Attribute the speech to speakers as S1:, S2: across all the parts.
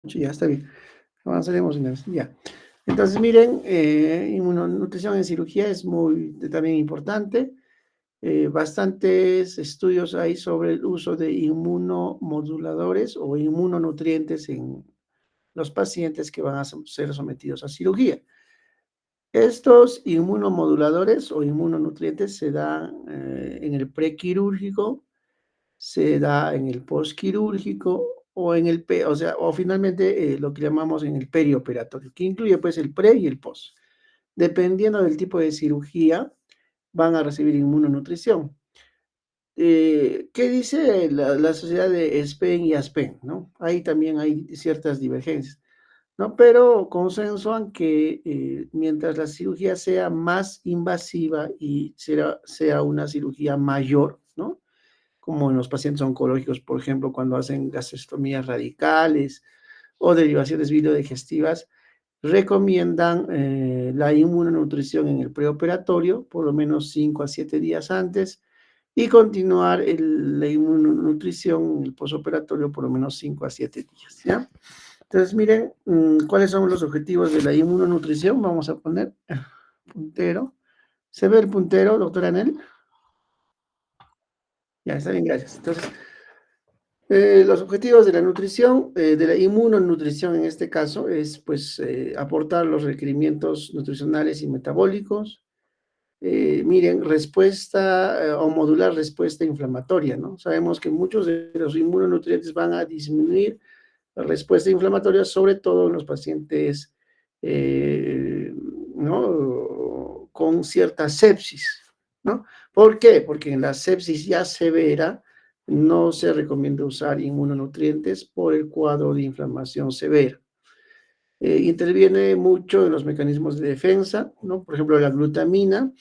S1: Sí, ya está bien. Avanzaremos una vez. Ya. Entonces, miren, inmunonutrición en cirugía es muy también importante. Bastantes estudios hay sobre el uso de inmunomoduladores o inmunonutrientes en los pacientes que van a ser sometidos a cirugía. Estos inmunomoduladores o inmunonutrientes se dan en el prequirúrgico, se da en el postquirúrgico o en el, o sea, o finalmente lo que llamamos en el perioperatorio, que incluye pues el pre y el post. Dependiendo del tipo de cirugía, van a recibir inmunonutrición. ¿Qué dice la sociedad de SPEN y ASPEN? ¿No? Ahí también hay ciertas divergencias, ¿no? Pero consensuan que mientras la cirugía sea más invasiva y sea una cirugía mayor, ¿no? Como en los pacientes oncológicos, por ejemplo, cuando hacen gastrostomías radicales o derivaciones videodigestivas, recomiendan la inmunonutrición en el preoperatorio, por lo menos 5 a 7 días antes, y continuar la inmunonutrición en el posoperatorio por lo menos 5 a 7 días, ¿ya? Entonces, miren, ¿cuáles son los objetivos de la inmunonutrición? Vamos a poner puntero. ¿Se ve el puntero, doctora Anel? Ya, está bien, gracias. Entonces, los objetivos de la nutrición, de la inmunonutrición en este caso, es pues aportar los requerimientos nutricionales y metabólicos. Miren, respuesta o modular respuesta inflamatoria, ¿no? Sabemos que muchos de los inmunonutrientes van a disminuir la respuesta inflamatoria, sobre todo en los pacientes, ¿no? Con cierta sepsis, ¿no? ¿Por qué? Porque en la sepsis ya severa no se recomienda usar inmunonutrientes por el cuadro de inflamación severa. Interviene mucho en los mecanismos de defensa, ¿no? Por ejemplo, la glutamina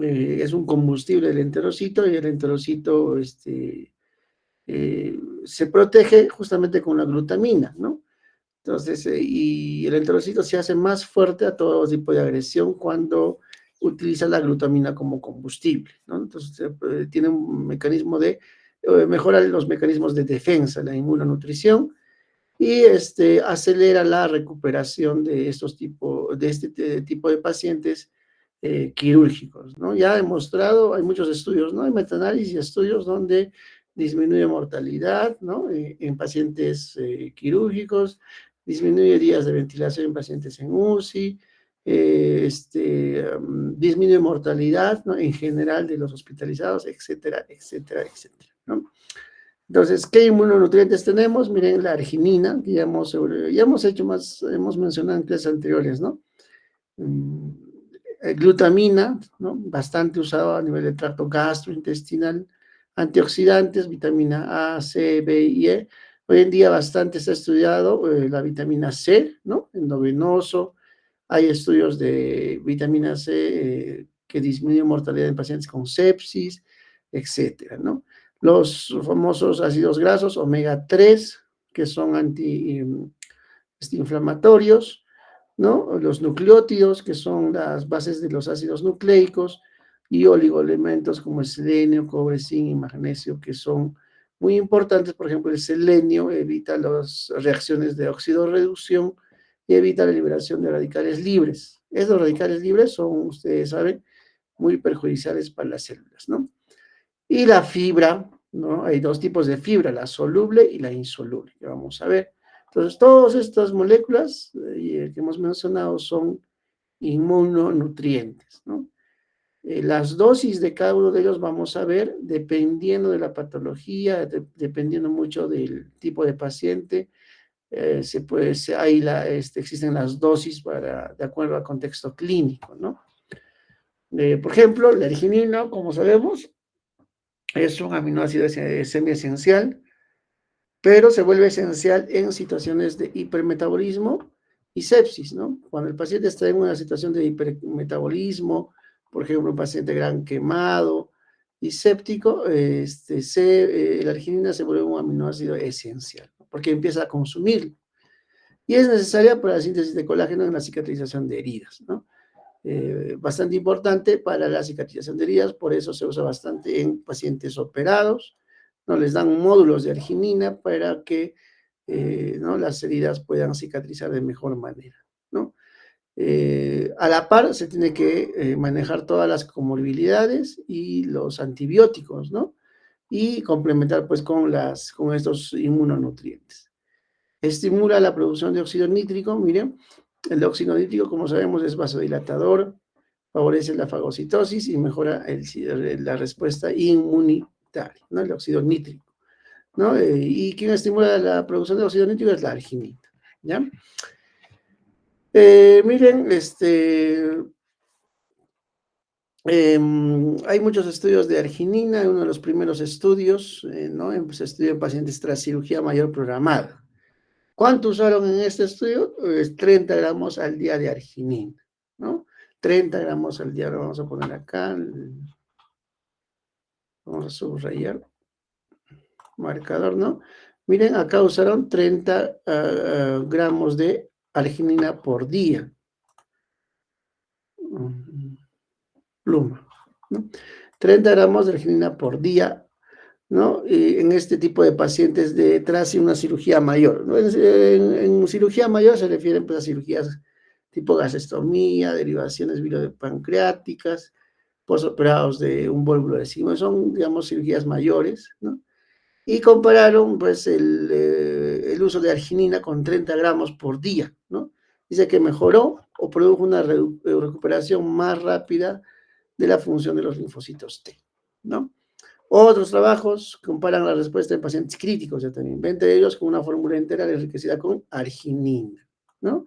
S1: es un combustible del enterocito y el enterocito se protege justamente con la glutamina, ¿no? Entonces, y el enterocito se hace más fuerte a todo tipo de agresión cuando utiliza la glutamina como combustible, ¿no? Entonces, tiene un mecanismo de mejorar los mecanismos de defensa, la inmunonutrición, y acelera la recuperación de este tipo de pacientes quirúrgicos, ¿no? Ya ha demostrado, hay muchos estudios, ¿no? Hay metaanálisis y estudios donde disminuye mortalidad, ¿no? En pacientes quirúrgicos, disminuye días de ventilación en pacientes en UCI, disminuye mortalidad, ¿no? En general de los hospitalizados, etcétera, etcétera, etcétera, ¿no? Entonces, ¿qué inmunonutrientes tenemos? Miren la arginina, que ya hemos hecho más, hemos mencionado en clases anteriores, ¿no? Mm, Glutamina, ¿no? Bastante usado a nivel del tracto gastrointestinal, antioxidantes, vitamina A, C, B y E. Hoy en día bastante se ha estudiado la vitamina C, ¿no? Endovenoso. Hay estudios de vitamina C que disminuyen mortalidad en pacientes con sepsis, etcétera, ¿no? Los famosos ácidos grasos omega 3 que son antiinflamatorios, ¿no? Los nucleótidos, que son las bases de los ácidos nucleicos, y oligoelementos como el selenio, cobre, zinc y magnesio, que son muy importantes. Por ejemplo, el selenio evita las reacciones de oxidorreducción y evita la liberación de radicales libres. Esos radicales libres son, ustedes saben, muy perjudiciales para las células, ¿no? Y la fibra, ¿no? Hay dos tipos de fibra, la soluble y la insoluble, que vamos a ver. Entonces, todas estas moléculas que hemos mencionado son inmunonutrientes, ¿no? Las dosis de cada uno de ellos vamos a ver dependiendo de la patología, dependiendo mucho del tipo de paciente. Existen las dosis de acuerdo al contexto clínico, ¿no? Por ejemplo, la arginina, como sabemos, es un aminoácido semiesencial, pero se vuelve esencial en situaciones de hipermetabolismo y sepsis, ¿no? Cuando el paciente está en una situación de hipermetabolismo, por ejemplo, un paciente gran quemado y séptico, la arginina se vuelve un aminoácido esencial, ¿no? Porque empieza a consumir y es necesaria para la síntesis de colágeno en la cicatrización de heridas, ¿no? Bastante importante para la cicatrización de heridas, por eso se usa bastante en pacientes operados, ¿no? Les dan módulos de arginina para que ¿no? Las heridas puedan cicatrizar de mejor manera, ¿no? A la par se tiene que manejar todas las comorbilidades y los antibióticos, ¿no? Y complementar pues con estos inmunonutrientes. Estimula la producción de óxido nítrico, miren, el óxido nítrico, como sabemos, es vasodilatador, favorece la fagocitosis y mejora la respuesta inmunitaria, ¿no? El óxido nítrico, ¿no? Y quien estimula la producción de óxido nítrico es la arginina, ¿ya? Miren, hay muchos estudios de arginina, uno de los primeros estudios, ¿no? Se estudió en pacientes tras cirugía mayor programada. ¿Cuánto usaron en este estudio? 30 gramos al día de arginina, ¿no? 30 gramos al día, lo vamos a poner acá, vamos a subrayar, marcador, ¿no? Miren, acá usaron 30 gramos de arginina por día. Pluma, ¿no? 30 gramos de arginina por día, ¿no? En este tipo de pacientes tras una cirugía mayor, ¿no? En cirugía mayor se refieren pues, a cirugías tipo gasectomía, derivaciones pancreáticas, posoperados de un volvo de sigmo, son, digamos, cirugías mayores, ¿no? Y compararon, pues, el uso de arginina con 30 gramos por día, ¿no? Dice que mejoró o produjo una recuperación más rápida de la función de los linfocitos T, ¿no? Otros trabajos comparan la respuesta en pacientes críticos, ya también, 20 de ellos con una fórmula entera enriquecida con arginina, ¿no?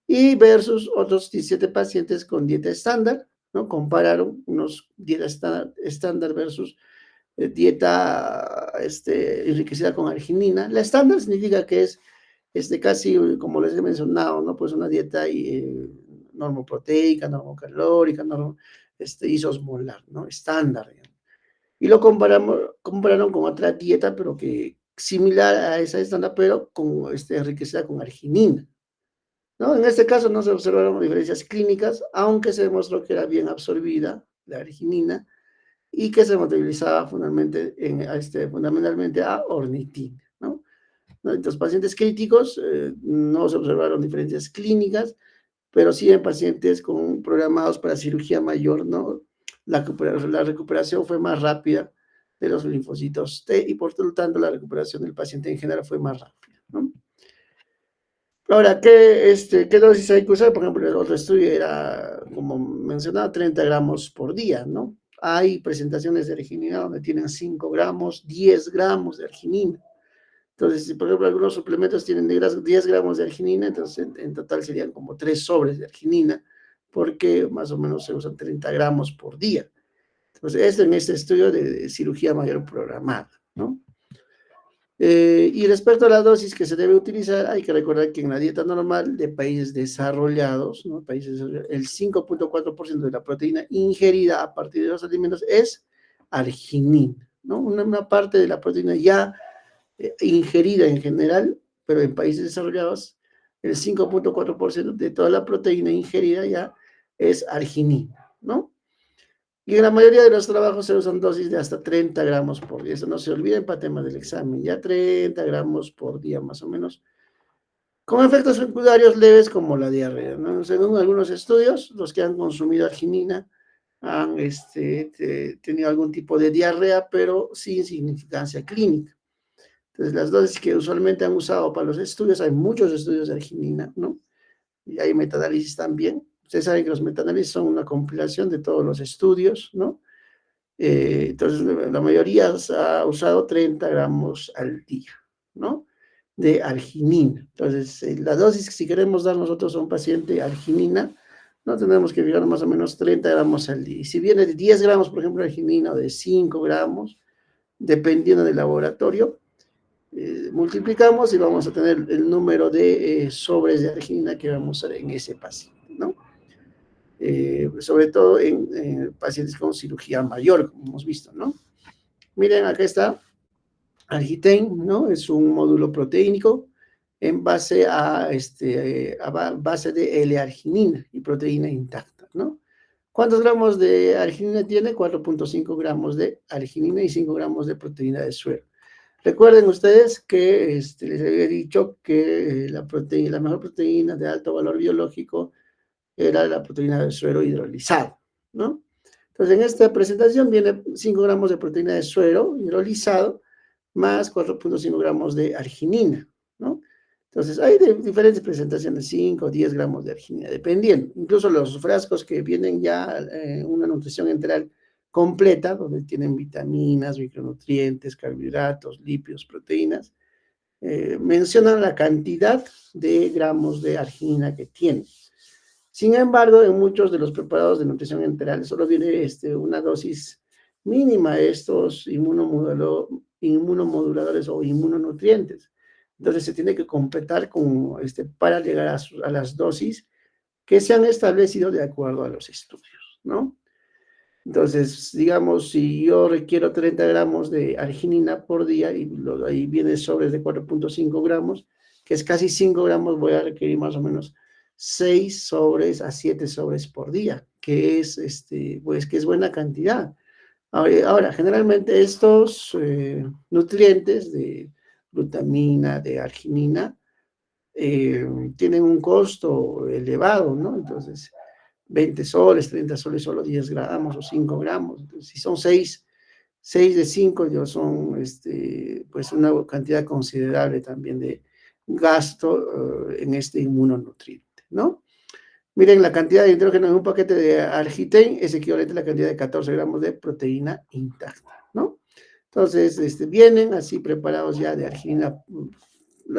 S1: Y versus otros 17 pacientes con dieta estándar, ¿no? Compararon unos dieta estándar versus dieta enriquecida con arginina. La estándar significa que es casi, como les he mencionado, ¿no? Pues una dieta normoproteica, normocalórica, isosmolar, ¿no? Estándar, digamos. Y lo compararon con otra dieta, pero que similar a esa estándar, pero con, enriquecida con arginina, ¿no? En este caso no se observaron diferencias clínicas, aunque se demostró que era bien absorbida la arginina y que se metabolizaba fundamentalmente a ornitina, ¿no? En los pacientes críticos no se observaron diferencias clínicas, pero sí en pacientes programados para cirugía mayor, ¿no? La recuperación fue más rápida de los linfocitos T y por lo tanto la recuperación del paciente en general fue más rápida, ¿no? Ahora, ¿qué dosis hay que usar? Por ejemplo, el otro estudio era, como mencionaba, 30 gramos por día, ¿no? Hay presentaciones de arginina donde tienen 5 gramos, 10 gramos de arginina. Entonces, si por ejemplo algunos suplementos tienen 10 gramos de arginina, entonces en total serían como 3 sobres de arginina, porque más o menos se usan 30 gramos por día. Entonces, esto en este estudio de cirugía mayor programada, ¿no? Y respecto a la dosis que se debe utilizar, hay que recordar que en la dieta normal de países desarrollados, ¿no? El 5.4% de la proteína ingerida a partir de los alimentos es arginina, ¿no? Una parte de la proteína ya ingerida en general, pero en países desarrollados, el 5.4% de toda la proteína ingerida ya es arginina, ¿no? Y en la mayoría de los trabajos se usan dosis de hasta 30 gramos por día. Eso no se olviden para temas del examen. Ya 30 gramos por día más o menos. Con efectos secundarios leves como la diarrea, ¿no? Según algunos estudios, los que han consumido arginina han tenido algún tipo de diarrea, pero sin significancia clínica. Entonces, las dosis que usualmente han usado para los estudios, hay muchos estudios de arginina, ¿no? Y hay metaanálisis también. Ustedes saben que los metaanálisis son una compilación de todos los estudios, ¿no? Entonces, la mayoría ha usado 30 gramos al día, ¿no? De arginina. Entonces, la dosis que si queremos dar nosotros a un paciente arginina, no tenemos que fijar más o menos 30 gramos al día. Y si viene de 10 gramos, por ejemplo, de arginina o de 5 gramos, dependiendo del laboratorio, multiplicamos y vamos a tener el número de sobres de arginina que vamos a usar en ese paciente, ¿no? Sobre todo en pacientes con cirugía mayor, como hemos visto, ¿no? Miren, acá está Argitein, ¿no? Es un módulo proteínico en base base de L-arginina y proteína intacta, ¿no? ¿Cuántos gramos de arginina tiene? 4.5 gramos de arginina y 5 gramos de proteína de suero. Recuerden ustedes que les había dicho que la mejor proteína de alto valor biológico era la proteína de suero hidrolizado, ¿no? Entonces, en esta presentación viene 5 gramos de proteína de suero hidrolizado más 4,5 gramos de arginina, ¿no? Entonces, hay diferentes presentaciones, 5 o 10 gramos de arginina, dependiendo. Incluso los frascos que vienen ya una nutrición enteral completa, donde tienen vitaminas, micronutrientes, carbohidratos, lípidos, proteínas, mencionan la cantidad de gramos de arginina que tiene. Sin embargo, en muchos de los preparados de nutrición enteral solo viene una dosis mínima de estos inmunomoduladores o inmunonutrientes. Entonces se tiene que completar para llegar a las dosis que se han establecido de acuerdo a los estudios, ¿no? Entonces, digamos, si yo requiero 30 gramos de arginina por día y ahí viene sobres de 4,5 gramos, que es casi 5 gramos, voy a requerir más o menos 6 sobres a 7 sobres por día, que es, pues, que es buena cantidad. Ahora, generalmente estos nutrientes de glutamina, de arginina, eh, tienen un costo elevado, ¿no? Entonces, 20 soles, 30 soles, solo 10 gramos o 5 gramos. Entonces, si son 6 de 5, son pues una cantidad considerable también de gasto en este inmunonutriente, ¿no? Miren, la cantidad de nitrógeno en un paquete de Argiten es equivalente a la cantidad de 14 gramos de proteína intacta, ¿no? Entonces, vienen así preparados ya de arginina.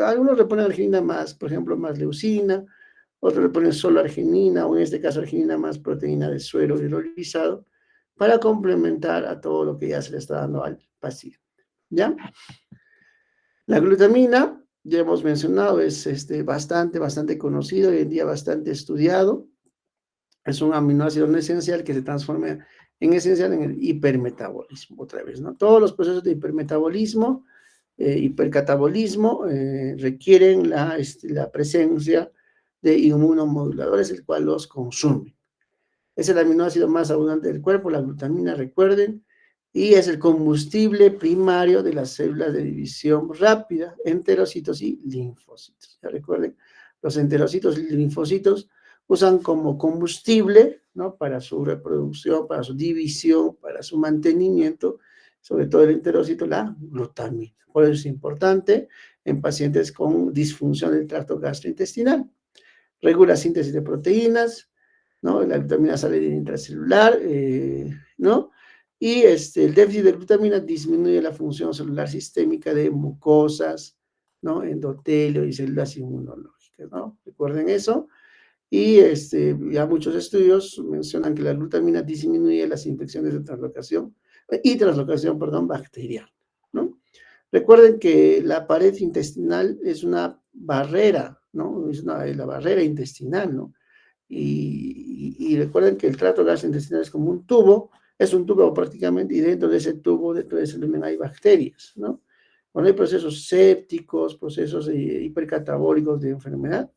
S1: Algunos le ponen arginina más, por ejemplo, más leucina, otros le ponen solo arginina, o en este caso arginina más proteína de suero hidrolizado, para complementar a todo lo que ya se le está dando al paciente, ¿ya? La glutamina, ya hemos mencionado, es bastante conocido, hoy en día bastante estudiado. Es un aminoácido no esencial que se transforma en esencial en el hipermetabolismo, otra vez, ¿no? Todos los procesos de hipermetabolismo, hipercatabolismo, requieren la presencia de inmunomoduladores, el cual los consume. Es el aminoácido más abundante del cuerpo, la glutamina, recuerden, y es el combustible primario de las células de división rápida, enterocitos y linfocitos. Ya recuerden, los enterocitos y linfocitos usan como combustible, ¿no? Para su reproducción, para su división, para su mantenimiento, sobre todo el enterocito, la glutamina. Por eso es importante en pacientes con disfunción del tracto gastrointestinal. Regula síntesis de proteínas, ¿no? La glutamina sale intracelular, ¿no? Y el déficit de glutamina disminuye la función celular sistémica de mucosas, ¿no? Endotelio y células inmunológicas, ¿no? Recuerden eso. Y ya muchos estudios mencionan que la glutamina disminuye las infecciones de translocación, perdón, bacteriana, ¿no? Recuerden que la pared intestinal es una barrera, ¿no? La barrera intestinal, ¿no? Y recuerden que el tracto gastrointestinal es como un tubo, es un tubo prácticamente, y dentro de ese tubo, dentro de ese lumen hay bacterias, ¿no? Cuando hay procesos sépticos, procesos hipercatabólicos de enfermedad,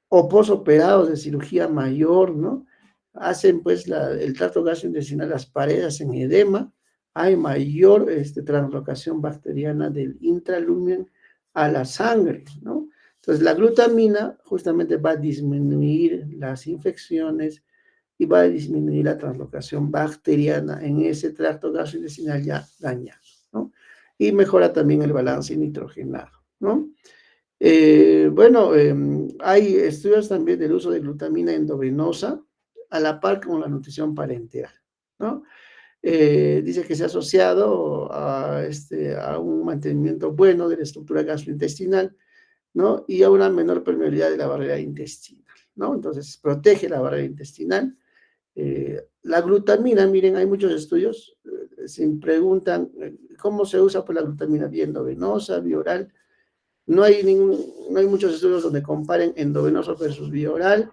S1: o posoperados de cirugía mayor, ¿no? Hacen pues el tracto gastrointestinal, las paredes en edema, hay mayor translocación bacteriana del intralumen a la sangre, ¿no? Entonces la glutamina justamente va a disminuir las infecciones y va a disminuir la translocación bacteriana en ese tracto gastrointestinal ya dañado, ¿no? Y mejora también el balance nitrogenado, ¿no? Bueno, hay estudios también del uso de glutamina endovenosa a la par con la nutrición parenteral, ¿no? Dice que se ha asociado a un mantenimiento bueno de la estructura gastrointestinal, ¿no? Y a una menor permeabilidad de la barrera intestinal, ¿no? Entonces, protege la barrera intestinal. La glutamina, miren, hay muchos estudios, se preguntan cómo se usa pues, la glutamina, vía endovenosa, vía oral. No hay muchos estudios donde comparen endovenoso versus vía oral.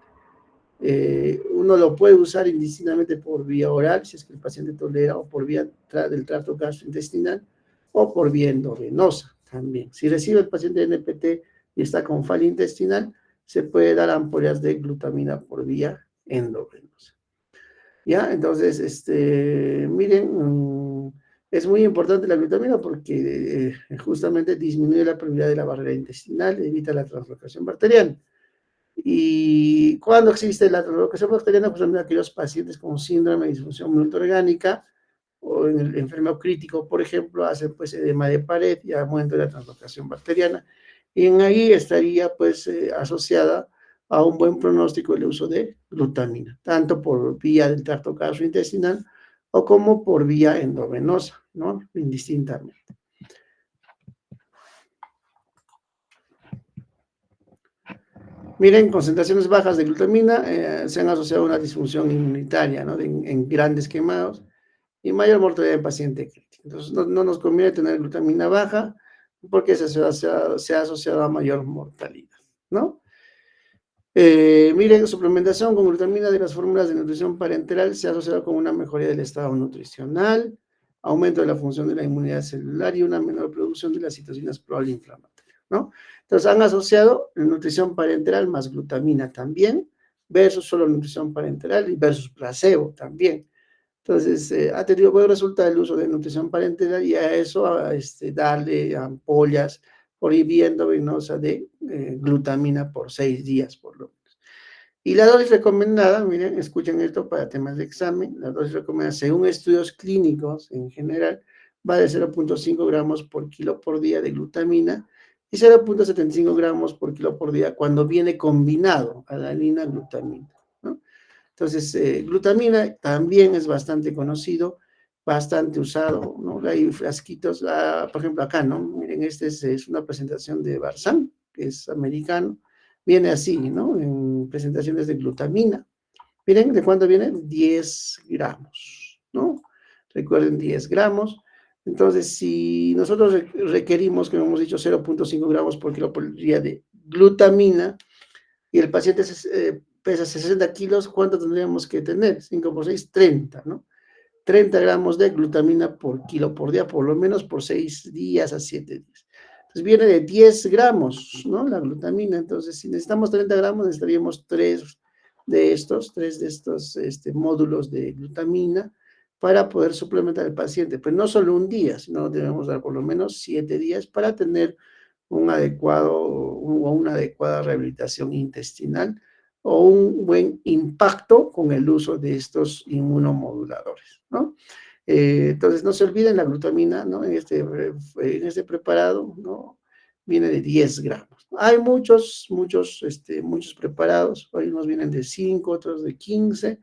S1: Uno lo puede usar indistintamente por vía oral, si es que el paciente tolera, o por vía del tracto gastrointestinal, o por vía endovenosa también. Si recibe el paciente NPT y está con falla intestinal, se puede dar ampollas de glutamina por vía endovenosa. ¿Ya? Entonces, miren, Es muy importante la glutamina porque justamente disminuye la permeabilidad de la barrera intestinal, evita la translocación bacteriana. Y cuando existe la translocación bacteriana, justamente aquellos pacientes con síndrome de disfunción multiorgánica o en el enfermo crítico, por ejemplo, hacen pues edema de pared y aumento de la translocación bacteriana. Y en ahí estaría pues asociada a un buen pronóstico el uso de glutamina, tanto por vía del tracto gastrointestinal o como por vía endovenosa, ¿no? Indistintamente. Miren, concentraciones bajas de glutamina se han asociado a una disfunción inmunitaria, ¿no? En grandes quemados y mayor mortalidad en paciente crítico. Entonces, no nos conviene tener glutamina baja porque se ha asociado a mayor mortalidad, ¿no? Miren, suplementación con glutamina de las fórmulas de nutrición parenteral se ha asociado con una mejoría del estado nutricional, aumento de la función de la inmunidad celular y una menor producción de las citocinas proinflamatorias, ¿no? Entonces han asociado la nutrición parenteral más glutamina también, versus solo nutrición parenteral y versus placebo también. Entonces, ha tenido buen resultado el uso de nutrición parenteral y a eso darle ampollas por vía endovenosa de glutamina por 6 días por lo menos. Y la dosis recomendada, miren, escuchen esto para temas de examen, la dosis recomendada según estudios clínicos en general va de 0,5 gramos por kilo por día de glutamina y 0,75 gramos por kilo por día cuando viene combinado alanina glutamina, ¿no? Entonces, glutamina también es bastante conocido, bastante usado, ¿no? Hay frasquitos, por ejemplo, acá, ¿no? Miren, es una presentación de Barzán, que es americano, viene así, ¿no? En presentaciones de glutamina. Miren, ¿de cuánto viene? 10 gramos, ¿no? Recuerden, 10 gramos. Entonces, si nosotros requerimos, como hemos dicho, 0,5 gramos por kilo por día de glutamina, y el paciente pesa 60 kilos, ¿cuánto tendríamos que tener? 5 por 6, 30, ¿no? 30 gramos de glutamina por kilo por día, por lo menos por 6 días a 7 días. Entonces viene de 10 gramos, ¿no? La glutamina. Entonces, si necesitamos 30 gramos, necesitaríamos 3 de estos módulos de glutamina para poder suplementar al paciente. Pero no solo un día, sino debemos dar por lo menos 7 días para tener un adecuado o una adecuada rehabilitación intestinal o un buen impacto con el uso de estos inmunomoduladores, ¿no? Entonces, no se olviden la glutamina, ¿no? En este preparado, ¿no? Viene de 10 gramos. Hay muchos preparados, hoy nos vienen de 5, otros de 15,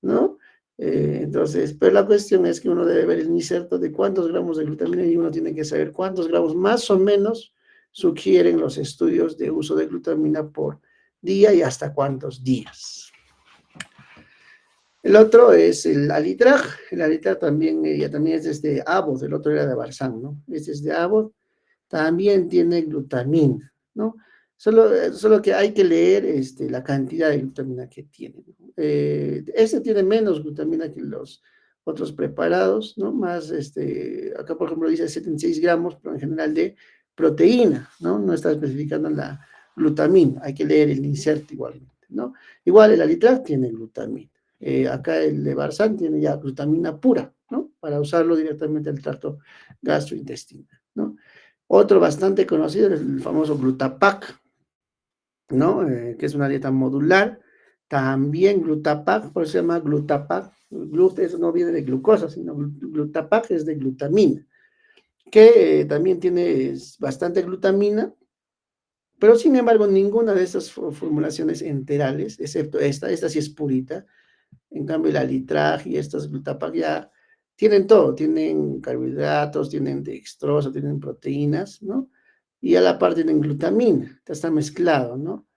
S1: ¿no? Entonces, pero la cuestión es que uno debe ver el inserto de cuántos gramos de glutamina y uno tiene que saber cuántos gramos más o menos sugieren los estudios de uso de glutamina por día y hasta cuántos días. El otro es el alitraj. El alitraj también es de Abbott, el otro era de Barzán, ¿no? Este es de Abbott, también tiene glutamina, ¿no? Solo que hay que leer la cantidad de glutamina que tiene, ¿no? Este tiene menos glutamina que los otros preparados, ¿no? Más, acá por ejemplo dice 76 gramos, pero en general de proteína, ¿no? No está especificando la glutamina, hay que leer el inserto igualmente, ¿no? Igual el alitraj tiene glutamina. Acá el de Barzán tiene ya glutamina pura, ¿no? Para usarlo directamente al tracto gastrointestinal, ¿no? Otro bastante conocido es el famoso Glutapac, ¿no? Que es una dieta modular. También Glutapac, por eso se llama Glutapac. Eso no viene de glucosa, sino Glutapac es de glutamina, que también tiene bastante glutamina, pero sin embargo ninguna de estas formulaciones enterales, excepto esta sí es purita. En cambio, el alitraj y estas glutapac ya tienen todo, tienen carbohidratos, tienen dextrosa, tienen proteínas, ¿no? Y a la par tienen glutamina, está mezclado, ¿no?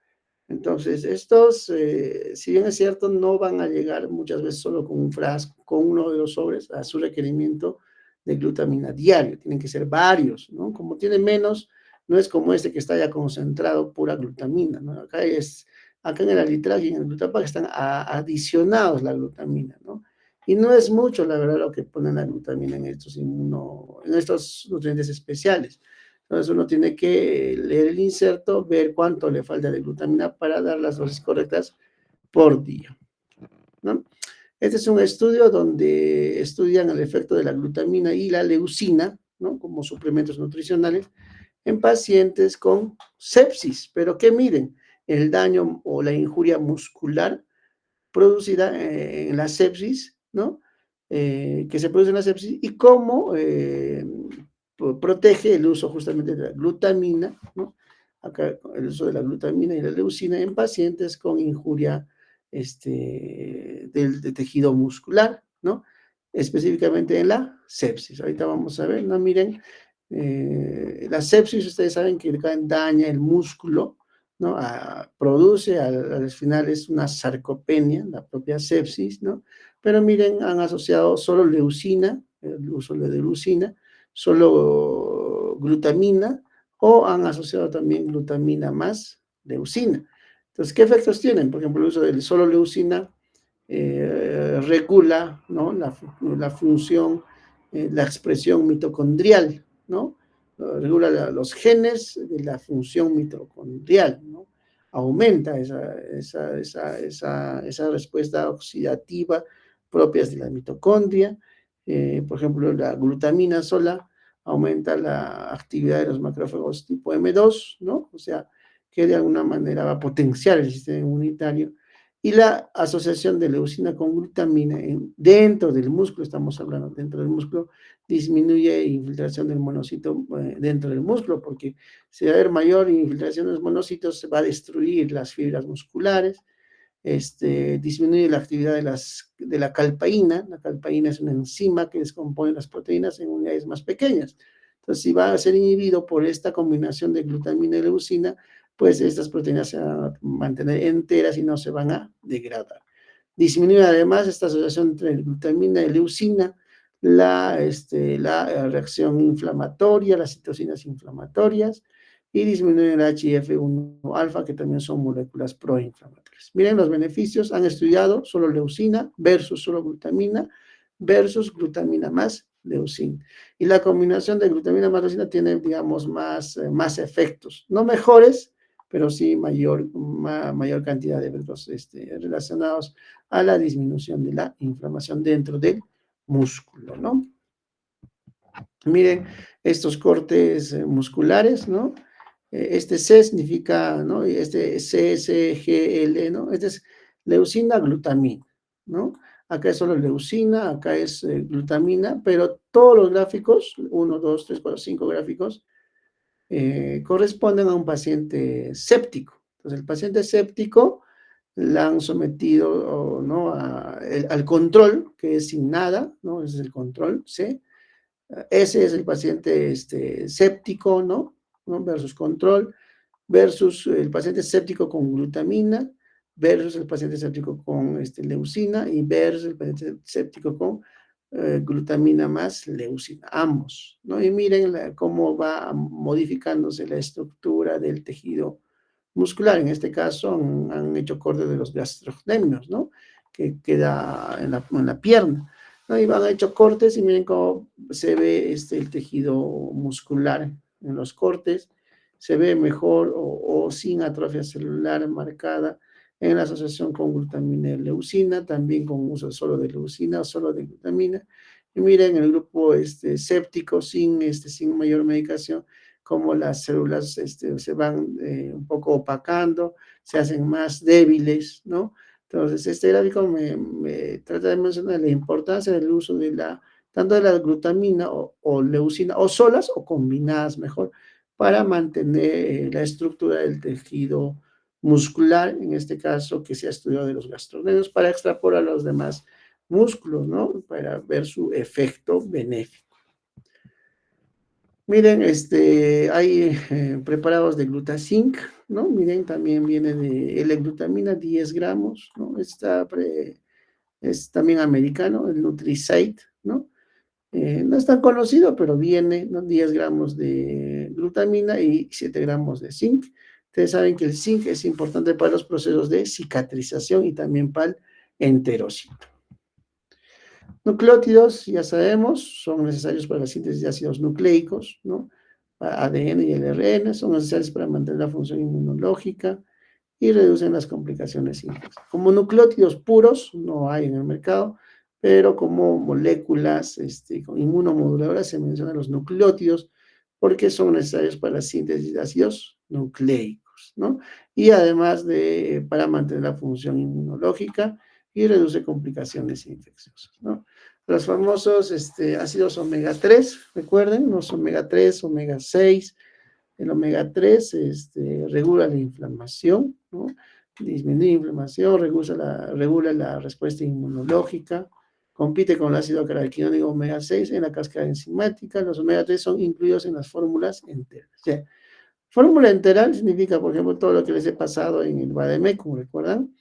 S1: Entonces, estos, si bien es cierto, no van a llegar muchas veces solo con un frasco, con uno de los sobres, a su requerimiento de glutamina diario. Tienen que ser varios, ¿no? Como tiene menos, no es como este que está ya concentrado pura glutamina, ¿no? Acá en el alitraj y en el glutapac están adicionados la glutamina, ¿no? Y no es mucho, la verdad, lo que ponen la glutamina en estos nutrientes especiales. Entonces uno tiene que leer el inserto, ver cuánto le falta de glutamina para dar las dosis correctas por día, ¿no? Este es un estudio donde estudian el efecto de la glutamina y la leucina, ¿no? Como suplementos nutricionales en pacientes con sepsis. Pero ¿qué miden? El daño o la injuria muscular producida en la sepsis, ¿no? Que se produce en la sepsis y cómo protege el uso justamente de la glutamina, ¿no? Acá el uso de la glutamina y la leucina en pacientes con injuria del tejido muscular, ¿no? Específicamente en la sepsis. Ahorita vamos a ver, ¿no? Miren, la sepsis, ustedes saben que daña el músculo, ¿no? Produce al final es una sarcopenia, la propia sepsis, ¿no? Pero miren, han asociado solo leucina, el uso de leucina, solo glutamina, o han asociado también glutamina más leucina. Entonces, ¿qué efectos tienen? Por ejemplo, el uso de solo leucina regula, ¿no? la función, la expresión mitocondrial, ¿no? Regula los genes de la función mitocondrial, ¿no? Aumenta esa respuesta oxidativa propias de la mitocondria. Por ejemplo, la glutamina sola aumenta la actividad de los macrófagos tipo M2, ¿no? O sea, que de alguna manera va a potenciar el sistema inmunitario. Y la asociación de leucina con glutamina dentro del músculo, estamos hablando dentro del músculo, disminuye infiltración del monocito dentro del músculo, porque si va a haber mayor infiltración de los monocitos, se va a destruir las fibras musculares, disminuye la actividad de la calpaína. La calpaína es una enzima que descompone las proteínas en unidades más pequeñas. Entonces, si va a ser inhibido por esta combinación de glutamina y leucina, pues estas proteínas se van a mantener enteras y no se van a degradar. Disminuye además esta asociación entre glutamina y leucina, la reacción inflamatoria, las citocinas inflamatorias, y disminuye el HIF1 alfa, que también son moléculas proinflamatorias. Miren los beneficios, han estudiado solo leucina versus solo glutamina versus glutamina más leucina. Y la combinación de glutamina más leucina tiene, digamos, más efectos, no mejores, pero sí mayor cantidad de efectos relacionados a la disminución de la inflamación dentro del músculo, ¿no? Miren estos cortes musculares, ¿no? Este C significa, ¿no? Y este CSGL, ¿no? Este es leucina, glutamina, ¿no? Acá es solo leucina, acá es glutamina, pero todos los gráficos, 1, 2, 3, 4, 5 gráficos, corresponden a un paciente séptico. Entonces, el paciente séptico la han sometido, ¿no? al control, que es sin nada, ¿no? Ese es el control, ¿sí? Ese es el paciente séptico, ¿no? Versus control, versus el paciente séptico con glutamina, versus el paciente séptico con leucina y versus el paciente séptico con glutamina más leucina, ambos, ¿no? Y miren cómo va modificándose la estructura del tejido muscular. En este caso han hecho corte de los gastrocnemios, ¿no? Que queda en la pierna, ¿no? Y han hecho cortes y miren cómo se ve el tejido muscular en los cortes, se ve mejor o sin atrofia celular marcada en la asociación con glutamina y leucina, también con uso solo de leucina o solo de glutamina. Y miren el grupo séptico sin mayor medicación, como las células se van un poco opacando, se hacen más débiles, ¿no? Entonces, este gráfico me trata de mencionar la importancia del uso tanto de la glutamina o leucina, o solas o combinadas mejor, para mantener la estructura del tejido muscular, en este caso que se ha estudiado de los gastrocnemios, para extrapolar a los demás músculos, ¿no? Para ver su efecto benéfico. Miren, hay preparados de Glutazinc, ¿no? Miren, también viene de L-glutamina, 10 gramos, ¿no? Es también americano, el Nutrisite, ¿no? No es tan conocido, pero viene, ¿no? 10 gramos de glutamina y 7 gramos de zinc. Ustedes saben que el zinc es importante para los procesos de cicatrización y también para el enterocito. Nucleótidos, ya sabemos, son necesarios para la síntesis de ácidos nucleicos, ¿no? ADN y el RN son necesarios para mantener la función inmunológica. y reducen las complicaciones infecciosas. Como nucleótidos puros no hay en el mercado, pero como moléculas inmunomoduladoras se mencionan los nucleótidos porque son necesarios para la síntesis de ácidos nucleicos, ¿no? Y además para mantener la función inmunológica y reduce complicaciones infecciosas, ¿no? Los famosos ácidos omega 3, recuerden, los omega 3, omega 6. El omega 3 regula la inflamación, ¿no? Disminuye la inflamación, regula la respuesta inmunológica, compite con el ácido carotenoico omega 6 en la cascada enzimática. Los omega 3 son incluidos en las fórmulas enteras. O sea, fórmula enteral significa, por ejemplo, todo lo que les he pasado en el Bademecum, ¿recuerdan?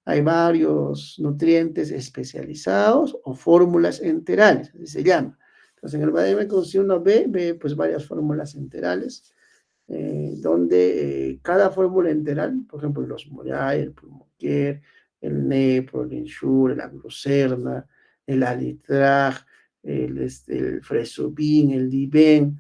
S1: Hay varios nutrientes especializados o fórmulas enterales, así se llama. Entonces, en el Bademecum, si uno ve pues varias fórmulas enterales, donde cada fórmula enteral, por ejemplo, el osmolar, el pulmoker, el nepro, el ensure, la glucerna, el alitrag, el fresobin, el diben,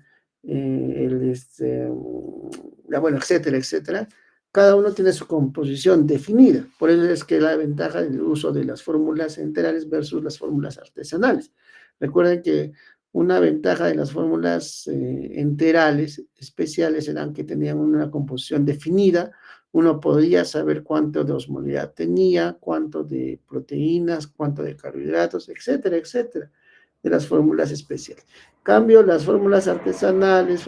S1: bueno, etcétera, etcétera. Cada uno tiene su composición definida. Por eso es que la ventaja del uso de las fórmulas enterales versus las fórmulas artesanales. Recuerden que una ventaja de las fórmulas enterales especiales eran que tenían una composición definida. Uno podía saber cuánto de osmolaridad tenía, cuánto de proteínas, cuánto de carbohidratos, etcétera, etcétera, de las fórmulas especiales. En cambio, las fórmulas artesanales,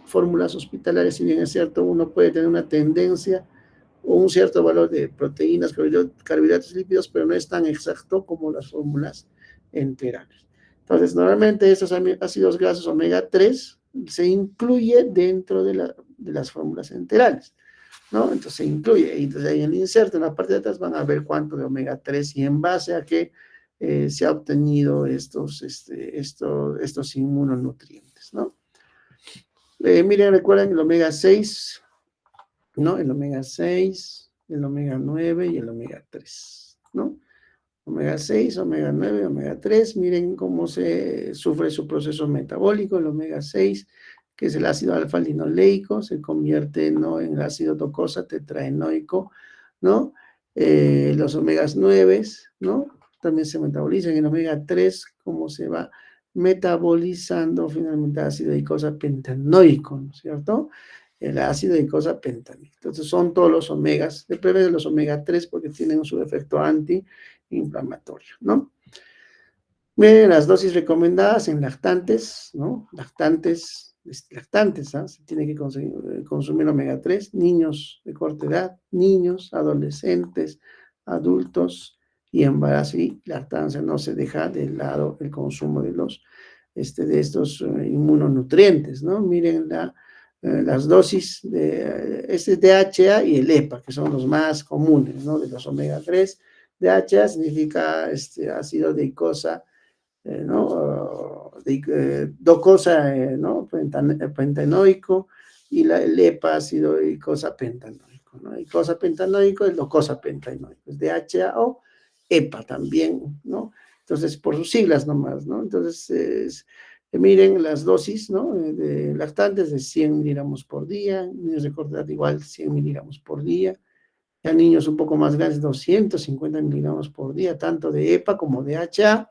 S1: fórmulas hospitalarias, si bien es cierto, uno puede tener una tendencia o un cierto valor de proteínas, carbohidratos, lípidos, pero no es tan exacto como las fórmulas enterales. Entonces, normalmente estos ácidos grasos omega 3 se incluye dentro de las fórmulas enterales, ¿no? Entonces se incluye, y entonces ahí en el inserto, en la parte de atrás van a ver cuánto de omega 3 y en base a qué se ha obtenido estos inmunonutrientes, ¿no? Miren, recuerden el omega 6, ¿no? El omega 6, el omega 9 y el omega 3, ¿no? Omega 6, omega 9, omega 3, miren cómo se sufre su proceso metabólico. El omega 6, que es el ácido alfa-linoleico, se convierte, ¿no?, en el ácido docosa tetraenoico, ¿no? Los omegas 9, ¿no?, también se metabolizan. En el omega 3, cómo se va metabolizando finalmente ácido icosa pentanoico, ¿no es cierto? El ácido icosa pentanoico. Entonces son todos los omegas, depende de los omega 3 porque tienen su efecto antiinflamatorio, ¿no? Miren las dosis recomendadas en lactantes, ¿no? Lactantes, ¿ah? Se tiene que consumir omega 3, niños de corta edad, niños, adolescentes, adultos y embarazo y lactancia. No se deja de lado el consumo de estos inmunonutrientes, ¿no? Miren las dosis de DHA y el EPA, que son los más comunes, ¿no? De los omega 3. DHA significa ácido de icosa, ¿no? Docosa, ¿no? Pentanoico, y el EPA ácido icosa pentanoico, ¿no? Icosa pentanoico es docosa pentanoico, es DHA o EPA también, ¿no? Entonces, por sus siglas nomás, ¿no? Entonces, miren las dosis, ¿no? De lactantes de 100 miligramos por día, niños de corta edad igual 100 miligramos por día, ya niños un poco más grandes 250 miligramos por día, tanto de EPA como de DHA,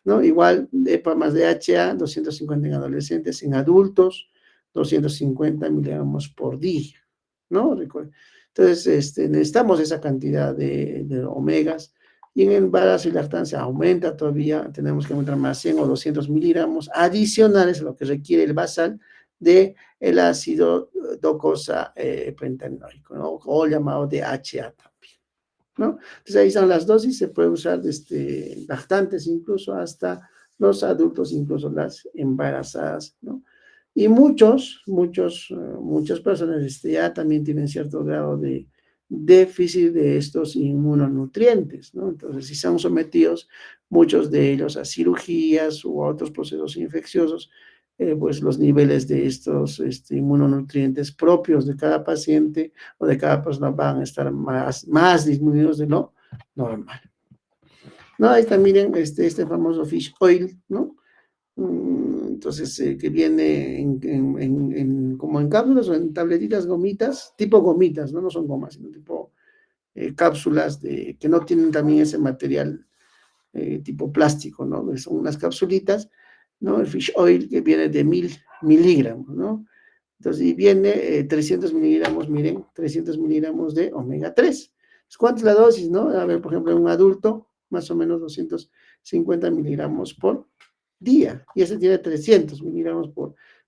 S1: ¿no? Igual EPA más DHA, 250 en adolescentes, en adultos, 250 miligramos por día, ¿no? Entonces, necesitamos esa cantidad de omegas, y en embarazo y lactancia aumenta todavía, tenemos que aumentar más 100 o 200 miligramos adicionales a lo que requiere el basal de el ácido docosa pentanoico, ¿no? O llamado DHA también, ¿no? Entonces ahí están las dosis, se puede usar desde lactantes incluso hasta los adultos, incluso las embarazadas, ¿no? Y muchas personas ya también tienen cierto grado de déficit de estos inmunonutrientes, ¿no? Entonces, si son sometidos muchos de ellos a cirugías u a otros procesos infecciosos, pues los niveles de estos inmunonutrientes propios de cada paciente o de cada persona van a estar más disminuidos de lo normal, ¿no? Ahí está, miren, este famoso fish oil, ¿no? Entonces, que viene como en cápsulas o en tabletitas, gomitas, tipo gomitas, ¿no? No son gomas, sino tipo cápsulas que no tienen también ese material tipo plástico, ¿no? Son unas capsulitas, ¿no? El fish oil que viene de 1000 miligramos, ¿no? Entonces, y viene 300 miligramos, miren, 300 miligramos de omega 3. ¿Cuánta es la dosis, no? A ver, por ejemplo, en un adulto, más o menos 250 miligramos por día. Y ese tiene 300 miligramos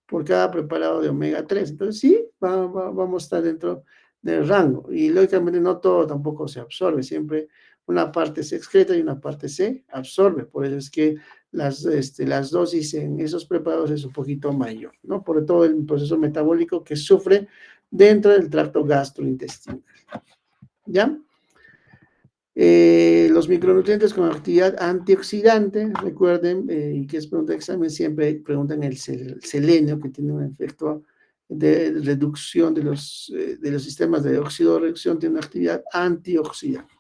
S1: por cada preparado de omega 3. Entonces, sí, vamos a estar dentro del rango. Y lógicamente no todo tampoco se absorbe. Siempre una parte se excreta y una parte se absorbe. Por eso es que las dosis en esos preparados es un poquito mayor, ¿no? Por todo el proceso metabólico que sufre dentro del tracto gastrointestinal. ¿Ya? Los micronutrientes con actividad antioxidante, recuerden, y que es pregunta de examen, siempre preguntan el selenio, que tiene un efecto de reducción de los sistemas de óxido-reducción, tiene una actividad antioxidante.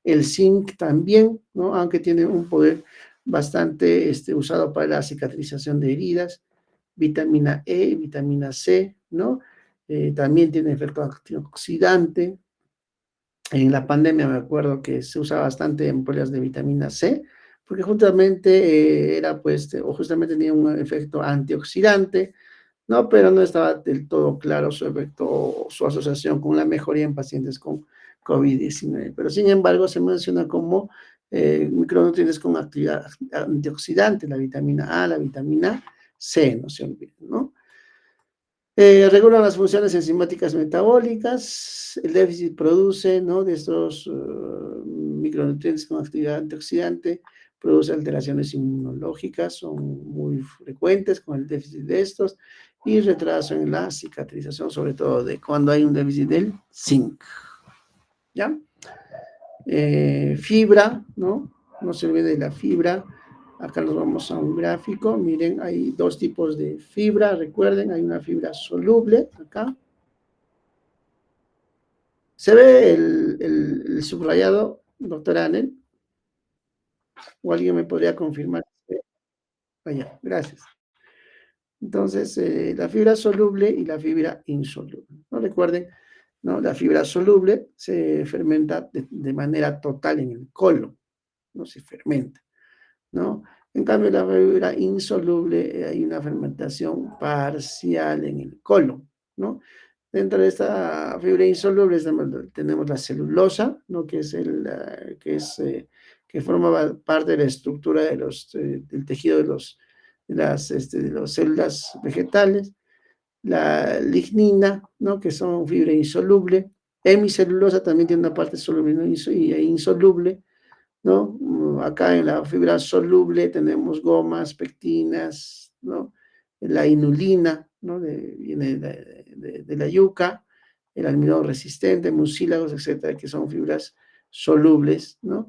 S1: El zinc también, ¿no? Aunque tiene un poder bastante usado para la cicatrización de heridas. Vitamina E, vitamina C, ¿no? También tiene efecto antioxidante. En la pandemia me acuerdo que se usa bastante ampollas de vitamina C, porque justamente era pues, o justamente tenía un efecto antioxidante, ¿no? Pero no estaba del todo claro su efecto, su asociación con la mejoría en pacientes con COVID-19. Pero sin embargo se menciona como micronutrientes con actividad antioxidante, la vitamina A, la vitamina C, no se olviden, ¿no? Regula las funciones enzimáticas metabólicas, el déficit produce, ¿no? De estos micronutrientes con actividad antioxidante, produce alteraciones inmunológicas, son muy frecuentes con el déficit de estos, y retraso en la cicatrización, sobre todo de cuando hay un déficit del zinc. ¿Ya? Fibra, ¿no? No se olvide de la fibra. Acá nos vamos a un gráfico. Miren, hay dos tipos de fibra. Recuerden, hay una fibra soluble acá. ¿Se ve el subrayado, doctora Anel? ¿O alguien me podría confirmar? Allá, gracias. Entonces, la fibra soluble y la fibra insoluble. ¿No? Recuerden, ¿no? La fibra soluble se fermenta de manera total en el colon, no se fermenta, ¿no? En cambio, la fibra insoluble, hay una fermentación parcial en el colon, ¿no? Dentro de esta fibra insoluble tenemos la celulosa, ¿no? Que forma parte de la estructura del tejido de las células vegetales, la lignina, ¿no? Que son fibra insoluble, hemicelulosa también tiene una parte soluble e insoluble, ¿no? Acá en la fibra soluble tenemos gomas, pectinas, ¿no? La inulina, ¿no? Viene de la yuca, el almidón resistente, mucílagos, etcétera, que son fibras solubles, ¿no?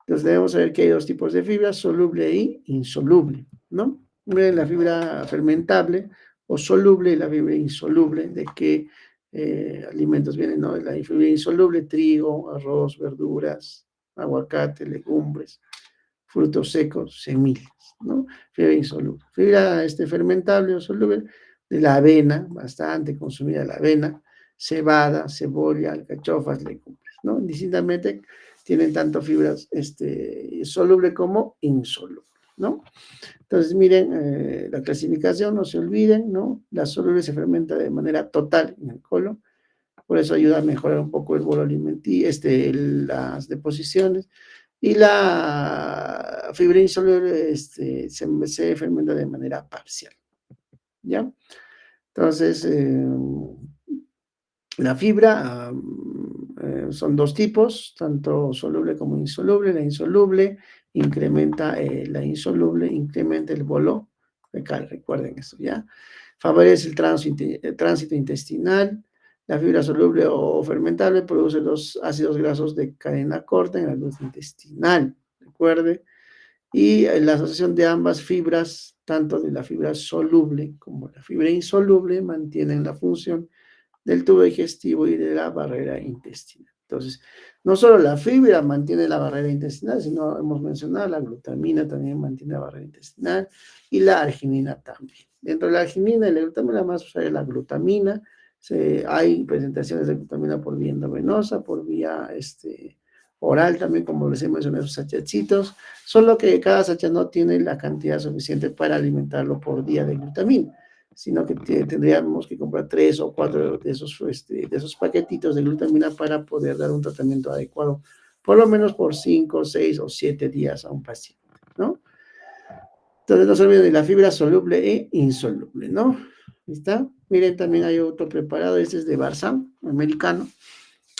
S1: Entonces debemos saber que hay dos tipos de fibras, soluble e insoluble, ¿no? La fibra fermentable o soluble y la fibra insoluble, de qué alimentos vienen, ¿no? La fibra insoluble, trigo, arroz, verduras, aguacate, legumbres, frutos secos, semillas, ¿no? Fibra insoluble. Fibra fermentable o soluble de la avena, bastante consumida la avena, cebada, cebolla, alcachofas, legumbres, ¿no? Distintamente tienen tanto fibras soluble como insoluble, ¿no? Entonces, miren, la clasificación, no se olviden, ¿no? La soluble se fermenta de manera total en el colon, por eso ayuda a mejorar un poco el bolo alimenticio, las deposiciones, y la fibra insoluble se fermenta de manera parcial, ¿ya? Entonces, la fibra son dos tipos, tanto soluble como insoluble. La insoluble incrementa, la insoluble incrementa el bolo fecal, recuerden eso, ¿ya? Favorece el tránsito intestinal. La fibra soluble o fermentable produce los ácidos grasos de cadena corta en la luz intestinal, recuerde. Y la asociación de ambas fibras, tanto de la fibra soluble como la fibra insoluble, mantienen la función del tubo digestivo y de la barrera intestinal. Entonces, no solo la fibra mantiene la barrera intestinal, sino hemos mencionado la glutamina también mantiene la barrera intestinal y la arginina también. Dentro de la arginina y la glutamina más usar la glutamina, Hay presentaciones de glutamina por vía endovenosa, por vía oral también, como les he mencionado, esos sachetcitos, solo que cada sachet no tiene la cantidad suficiente para alimentarlo por día de glutamina, sino que tendríamos que comprar 3 o 4 de esos paquetitos de glutamina para poder dar un tratamiento adecuado, por lo menos por 5, 6 o 7 días a un paciente, ¿no? Entonces no se olviden de la fibra soluble e insoluble, ¿no? ¿Está? Miren, también hay otro preparado, este es de Barzán, americano,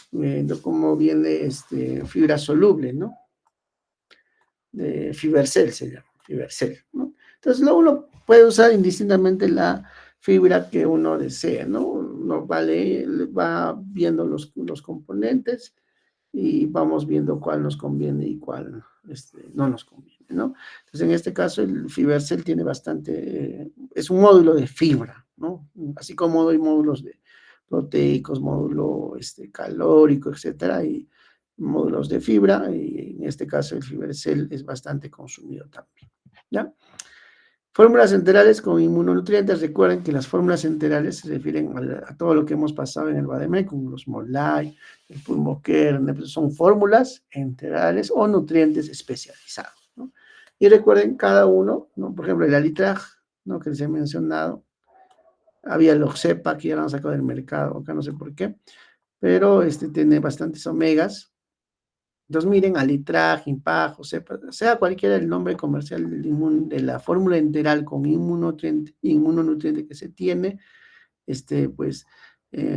S1: viendo cómo viene fibra soluble, ¿no? De Fibercel se llama, Fibercel, ¿no? Entonces uno puede usar indistintamente la fibra que uno desea, ¿no? Uno va viendo los componentes y vamos viendo cuál nos conviene y cuál no nos conviene, ¿no? Entonces, en este caso, el Fibercel tiene es un módulo de fibra, ¿no? Así como hay módulos de proteicos, módulo calórico, etcétera, y módulos de fibra, y en este caso el Fibercel es bastante consumido también, ¿ya? Fórmulas enterales con inmunonutrientes. Recuerden que las fórmulas enterales se refieren a todo lo que hemos pasado en el Vademecum, los Molay, el Pulmocare, son fórmulas enterales o nutrientes especializados, ¿no? Y recuerden cada uno, ¿no? Por ejemplo, el Alitraj, ¿no? Que les he mencionado, había el Oxepa, que ya lo han sacado del mercado, acá no sé por qué, pero tiene bastantes omegas. Entonces, miren, Alitraj, Impaj, sea cualquiera el nombre comercial de la fórmula enteral con inmunonutriente que se tiene, pues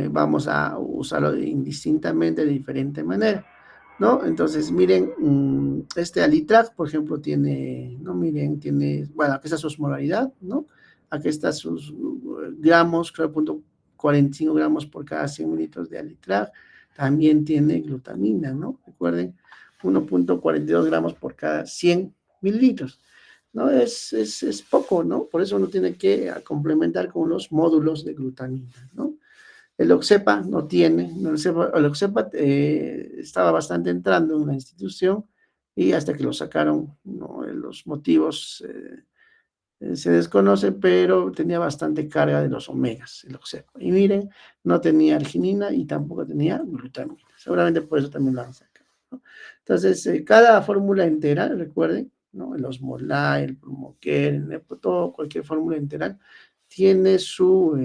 S1: vamos a usarlo indistintamente de diferente manera, ¿no? Entonces, miren, este Alitraj, por ejemplo, tiene, ¿no? Miren, tiene, bueno, aquí está su osmolaridad, ¿no? Aquí está sus gramos, creo, 0.45 gramos por cada 100 mililitros de Alitraj. También tiene glutamina, ¿no? Recuerden, 1.42 gramos por cada 100 mililitros. ¿No? Es poco, ¿no? Por eso uno tiene que complementar con los módulos de glutamina, ¿no? El Oxepa no tiene, el Oxepa estaba bastante entrando en la institución y hasta que lo sacaron, ¿no? Los motivos se desconoce, pero tenía bastante carga de los omegas, el Oxepa. Y miren, no tenía arginina y tampoco tenía glutamina. Seguramente por eso también lo han sacado, ¿no? Entonces, cada fórmula entera, recuerden, ¿no? El Osmolay, el Pulmocare, el Nepo, cualquier fórmula entera, tiene su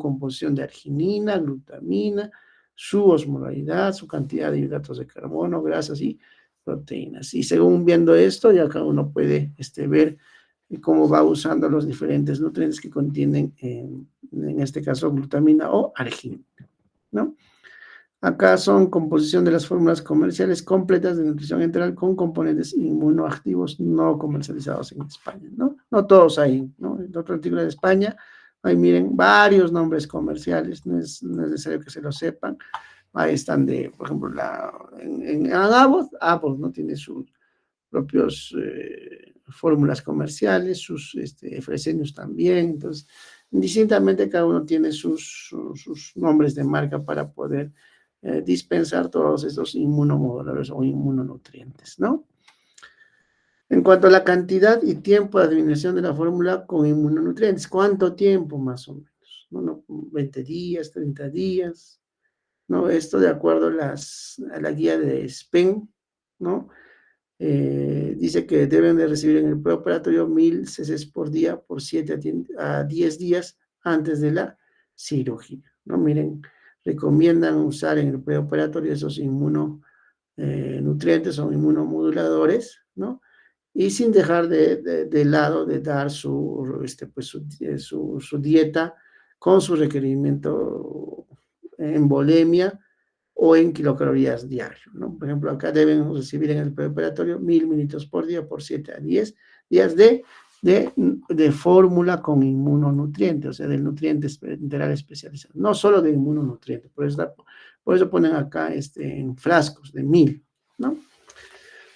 S1: composición de arginina, glutamina, su osmolaridad, su cantidad de hidratos de carbono, grasas y proteínas. Y según viendo esto, ya cada uno puede ver cómo va usando los diferentes nutrientes que contienen, en este caso, glutamina o arginina, ¿no? Acá son composición de las fórmulas comerciales completas de nutrición enteral con componentes inmunoactivos no comercializados en España, ¿no? No todos hay, ¿no? En otro artículo de España, ahí miren, varios nombres comerciales, no es necesario que se lo sepan. Ahí están por ejemplo, en Abbott, ¿no? Tiene sus propios fórmulas comerciales, sus fresenios también. Entonces, indistintamente cada uno tiene sus nombres de marca para poder dispensar todos esos inmunomoduladores o inmunonutrientes, ¿no? En cuanto a la cantidad y tiempo de administración de la fórmula con inmunonutrientes, ¿cuánto tiempo más o menos? ¿No? 20 días, 30 días, ¿no? Esto de acuerdo a la guía de SPEN, ¿no? Dice que deben de recibir en el preoperatorio 1000 cc por día por 7 a 10 días antes de la cirugía, ¿no? Miren, recomiendan usar en el preoperatorio esos inmunonutrientes o inmunomoduladores, ¿no? Y sin dejar de lado de dar su dieta con su requerimiento en volemia o en kilocalorías diario, ¿no? Por ejemplo, acá deben recibir en el preoperatorio 1000 mililitros por día por 7 a 10 días de fórmula con inmunonutrientes, o sea, del nutriente enteral especializado, no solo de inmunonutrientes, por eso ponen acá en frascos de 1000, ¿no?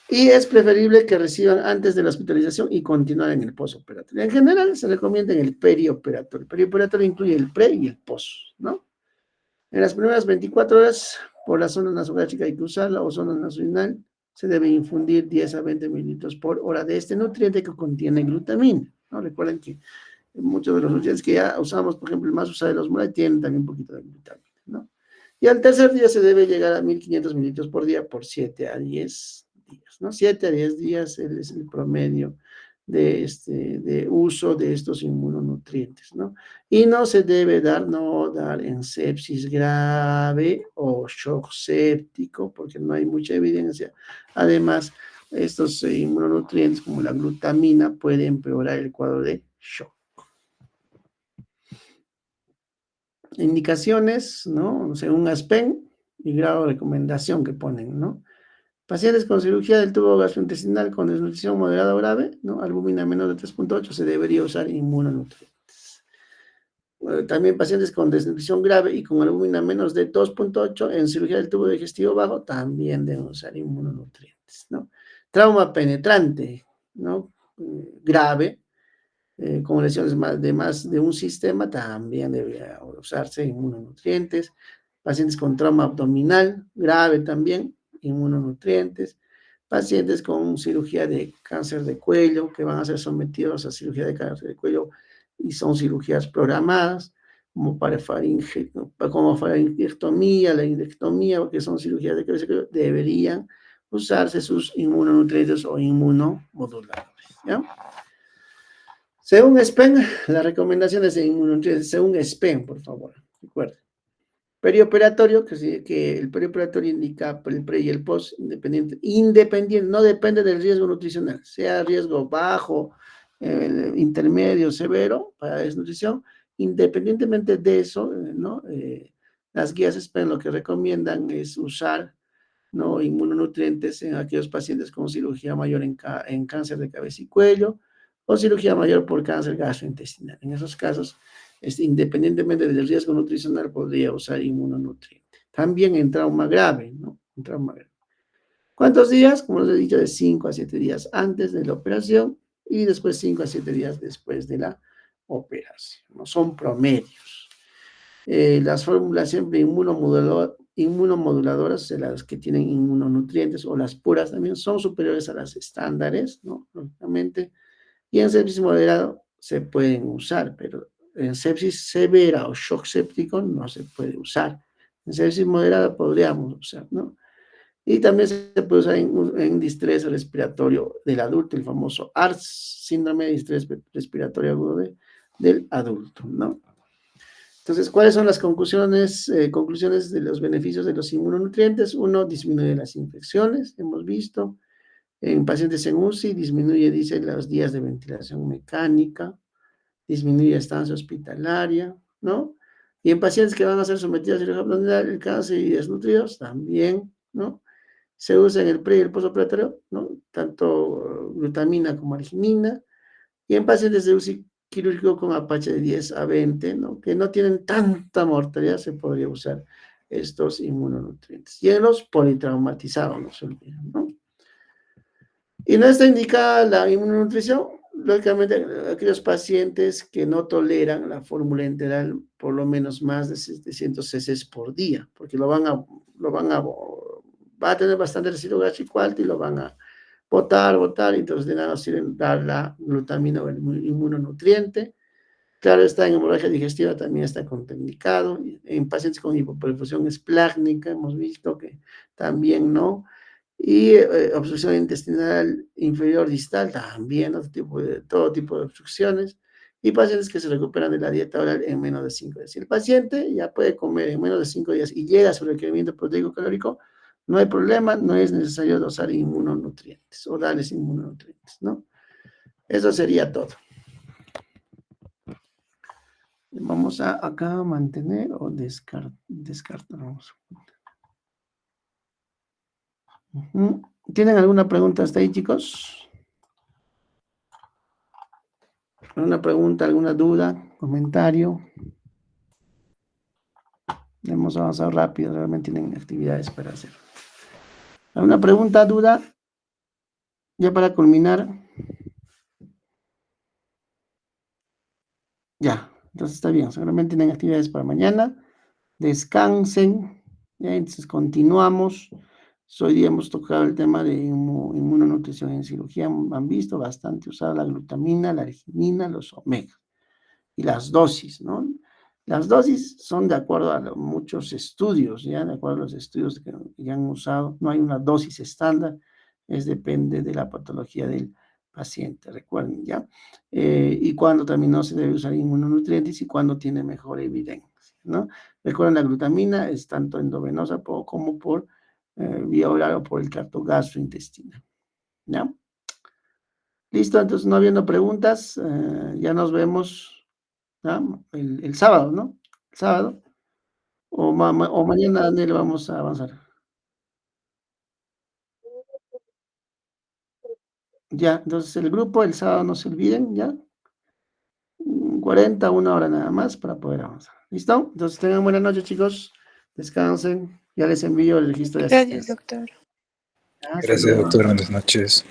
S1: Y es preferible que reciban antes de la hospitalización y continuar en el postoperatorio. En general, se recomienda en el perioperatorio. El perioperatorio incluye el pre y el post, ¿no? En las primeras 24 horas, por la zona nasogástrica y cruzal o zona nasoinal, se debe infundir 10 a 20 mililitros por hora de este nutriente que contiene glutamina, ¿no? Recuerden que Muchos de los nutrientes que ya usamos, por ejemplo, el más usado de los MOLAI, tienen también un poquito de glutamina, ¿no? Y al tercer día se debe llegar a 1500 mililitros por día por 7 a 10 días, ¿no? 7 a 10 días es el promedio de uso de estos inmunonutrientes, ¿no? Y no se debe dar, no dar en sepsis grave o shock séptico, porque no hay mucha evidencia. Además, estos inmunonutrientes como la glutamina pueden empeorar el cuadro de shock. Indicaciones, ¿no? Según ASPEN y grado de recomendación que ponen, ¿no? Pacientes con cirugía del tubo gastrointestinal con desnutrición moderada o grave, ¿no? Albúmina menor de 3.8, se debería usar inmunonutrientes. También pacientes con desnutrición grave y con albúmina menos de 2.8 en cirugía del tubo digestivo bajo también deben usar inmunonutrientes, ¿no? Trauma penetrante, ¿no? Grave, con lesiones de más de un sistema, también debería usarse inmunonutrientes. Pacientes con trauma abdominal grave también, inmunonutrientes. Pacientes con cirugía de cáncer de cuello, que van a ser sometidos a cirugía de cáncer de cuello y son cirugías programadas, como faringectomía, la indectomía, que son cirugías de cáncer de cuello, deberían usarse sus inmunonutrientes o inmunomoduladores, ¿ya? Según SPEN, las recomendaciones de inmunonutrientes, según SPEN, por favor, recuerden. Perioperatorio, que el perioperatorio indica el pre y el post, independiente, no depende del riesgo nutricional, sea riesgo bajo, intermedio, severo para desnutrición, independientemente de eso, ¿no? Las guías SPEN lo que recomiendan es usar, ¿no? Inmunonutrientes en aquellos pacientes con cirugía mayor en cáncer de cabeza y cuello o cirugía mayor por cáncer gastrointestinal. En esos casos, independientemente del riesgo nutricional, podría usar inmunonutriente. También en trauma grave, ¿no? En trauma grave. ¿Cuántos días? Como les he dicho, de 5 a 7 días antes de la operación y después 5 a 7 días después de la operación, ¿no? Son promedios. Las fórmulas siempre inmunomoduladoras, las que tienen inmunonutrientes o las puras también son superiores a las estándares, ¿no? Lógicamente. Y en sepsis moderado se pueden usar, pero en sepsis severa o shock séptico no se puede usar. En sepsis moderada podríamos usar, ¿no? Y también se puede usar en distrés respiratorio del adulto, el famoso ARDS, síndrome de distrés respiratorio agudo del adulto, ¿no? Entonces, ¿cuáles son las conclusiones de los beneficios de los inmunonutrientes? Uno, disminuye las infecciones, hemos visto. En pacientes en UCI disminuye, dice, los días de ventilación mecánica, disminuye estancia hospitalaria, ¿no? Y en pacientes que van a ser sometidos a cirugía abdominal, el cáncer y desnutridos, también, ¿no? Se usa en el pre y el postoperatorio, ¿no? Tanto glutamina como arginina. Y en pacientes de UCI quirúrgico con Apache de 10 a 20, ¿no? Que no tienen tanta mortalidad, se podría usar estos inmunonutrientes. Y en los politraumatizados, no se olviden, ¿no? Y no está indicada la inmunonutrición, lógicamente, aquellos pacientes que no toleran la fórmula enteral por lo menos más de 700 cc por día, porque va a tener bastante residuo gástrico alto y lo van a botar, y entonces de nada sirve dar la glutamina o el inmunonutriente. Claro, está en hemorragia digestiva, también está contraindicado. En pacientes con hipoperfusión esplácnica, hemos visto que también no. Y obstrucción intestinal inferior distal, también todo tipo de obstrucciones. Y pacientes que se recuperan de la dieta oral en menos de 5 días. Si el paciente ya puede comer en menos de 5 días y llega a su requerimiento proteico calórico, no hay problema, no es necesario dosar inmunonutrientes o darles inmunonutrientes, ¿no? Eso sería todo. Vamos a acá mantener o descartamos. ¿Tienen alguna pregunta hasta ahí, chicos? ¿Alguna pregunta, alguna duda, comentario? Hemos avanzado rápido, realmente tienen actividades para hacer. ¿Alguna pregunta, duda? Ya para culminar. Ya, entonces está bien, seguramente tienen actividades para mañana. Descansen. Ya, entonces continuamos. Hoy día hemos tocado el tema de inmunonutrición en cirugía. Han visto bastante usada la glutamina, la arginina, los omegas. y las dosis, ¿no? Las dosis son de acuerdo a muchos estudios, ya de acuerdo a los estudios que ya han usado, no hay una dosis estándar, depende de la patología del paciente, recuerden, ¿ya? Y cuándo también no se debe usar inmunonutrientes y cuándo tiene mejor evidencia, ¿no? Recuerden, la glutamina es tanto endovenosa como por vía oral o por el tracto gastrointestinal, ¿ya? Listo, entonces no habiendo preguntas, ya nos vemos, ¿ya? El sábado, ¿no? El sábado. O mañana, Daniel, vamos a avanzar. Ya, entonces el grupo el sábado no se olviden, ¿ya? 40, una hora nada más para poder avanzar. ¿Listo? Entonces tengan buena noche, chicos. Descansen. Ya les envío el registro de
S2: Gracias,
S1: asistencia.
S2: doctor.
S1: Hasta
S3: Gracias,
S1: luego.
S3: doctor. Buenas noches.